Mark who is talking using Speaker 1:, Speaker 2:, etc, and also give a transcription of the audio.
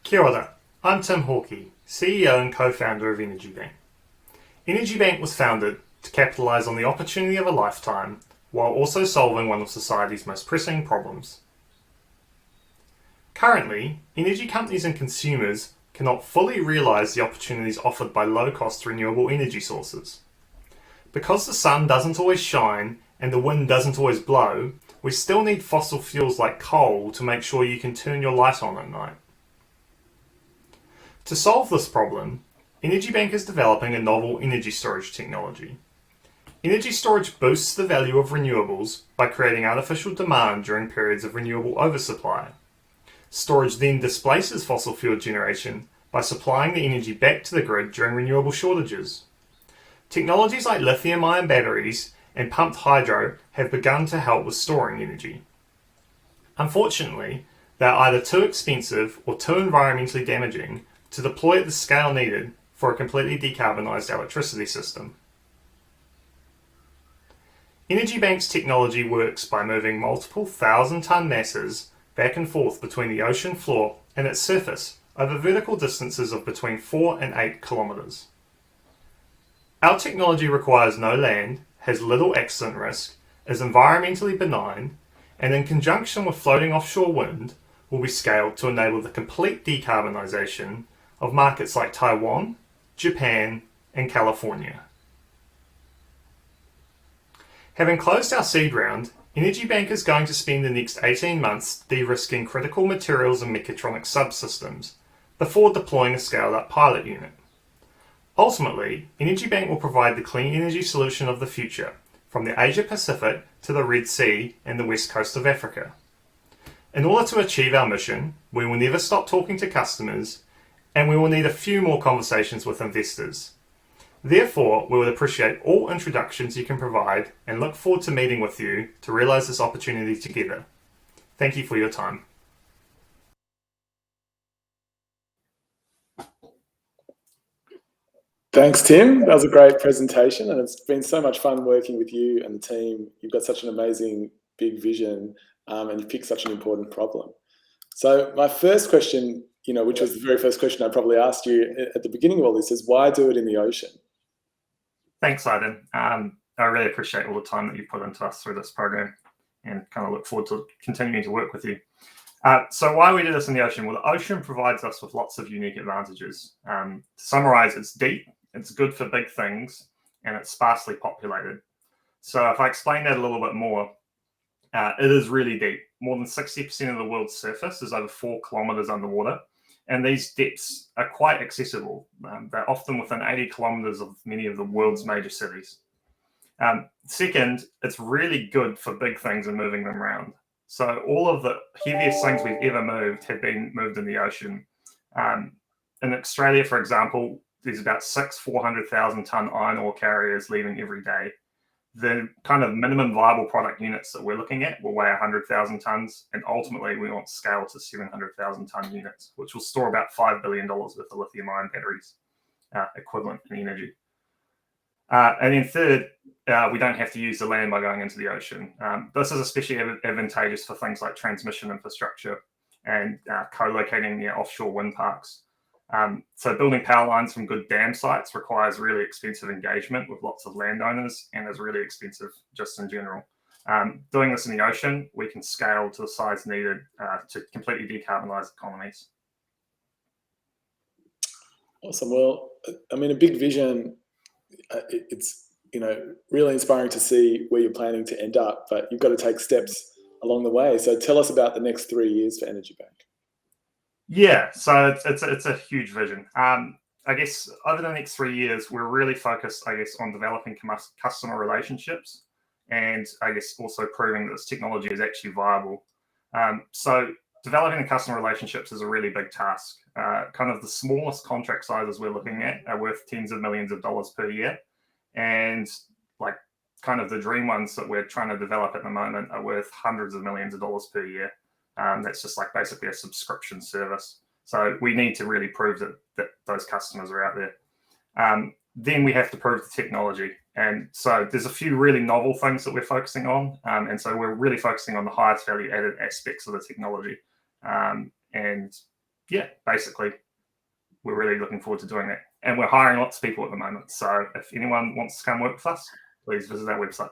Speaker 1: Kia ora, I'm Tim Hawkey, CEO and co-founder of EnergyBank. EnergyBank was founded to capitalise on the opportunity of a lifetime while also solving one of society's most pressing problems. Currently, energy companies and consumers cannot fully realise the opportunities offered by low-cost renewable energy sources. Because the sun doesn't always shine and the wind doesn't always blow, we still need fossil fuels like coal to make sure you can turn your light on at night. To solve this problem, EnergyBank is developing a novel energy storage technology. Energy storage boosts the value of renewables by creating artificial demand during periods of renewable oversupply. Storage then displaces fossil fuel generation by supplying the energy back to the grid during renewable shortages. Technologies like lithium-ion batteries and pumped hydro have begun to help with storing energy. Unfortunately, they are either too expensive or too environmentally damaging to deploy at the scale needed for a completely decarbonised electricity system. EnergyBank's technology works by moving multiple 1,000-tonne masses back and forth between the ocean floor and its surface over vertical distances of between 4 and 8 kilometres. Our technology requires no land, has little accident risk, is environmentally benign, and in conjunction with floating offshore wind, will be scaled to enable the complete decarbonisation of markets like Taiwan, Japan, and California. Having closed our seed round, EnergyBank is going to spend the next 18 months de-risking critical materials and mechatronic subsystems before deploying a scaled-up pilot unit. Ultimately, EnergyBank will provide the clean energy solution of the future, from the Asia Pacific to the Red Sea and the west coast of Africa. In order to achieve our mission, we will never stop talking to customers, and we will need a few more conversations with investors. Therefore, we would appreciate all introductions you can provide and look forward to meeting with you to realise this opportunity together. Thank you for your time.
Speaker 2: Thanks, Tim. That was a great presentation, and it's been so much fun working with you and the team. You've got such an amazing big vision, and you've picked such an important problem. So my first question, which was the very first question I probably asked you at the beginning of all this, is why do it in the ocean?
Speaker 1: Thanks, Aidan. I really appreciate all the time that you've put into us through this program and kind of look forward to continuing to work with you. So why we do this in the ocean? Well, the ocean provides us with lots of unique advantages. To summarise, it's deep, it's good for big things, and it's sparsely populated. So if I explain that a little bit more, it is really deep. More than 60% of the world's surface is over 4 kilometres underwater, and these depths are quite accessible. They're often within 80 kilometres of many of the world's major cities. Second, it's really good for big things and moving them around. So all of the heaviest things we've ever moved have been moved in the ocean. In Australia, for example, there's about 6 400,000-tonne iron ore carriers leaving every day. The kind of minimum viable product units that we're looking at will weigh 100,000 tonnes, and ultimately we want to scale to 700,000-tonne units, which will store about $5 billion worth of lithium-ion batteries equivalent in energy. And then third, we don't have to use the land by going into the ocean. This is especially advantageous for things like transmission infrastructure and co-locating near offshore wind parks. So building power lines from good dam sites requires really expensive engagement with lots of landowners and is really expensive just in general. Doing this in the ocean, we can scale to the size needed to completely decarbonise economies.
Speaker 2: Awesome. Well, I mean, a big vision. It's really inspiring to see where you're planning to end up, but you've got to take steps along the way. So tell us about the next 3 years for EnergyBank.
Speaker 1: Yeah, so it's a huge vision. I guess over the next 3 years, we're really focused, on developing customer relationships and also proving that this technology is actually viable. So developing the customer relationships is a really big task. Kind of the smallest contract sizes we're looking at are worth tens of millions of dollars per year. And kind of the dream ones that we're trying to develop at the moment are worth hundreds of millions of dollars per year. That's just basically a subscription service. So we need to really prove that those customers are out there. Then we have to prove the technology. And so there's a few really novel things that we're focusing on. And so we're really focusing on the highest value added aspects of the technology. And yeah, basically, we're really looking forward to doing it. And we're hiring lots of people at the moment. So if anyone wants to come work with us, please visit our website.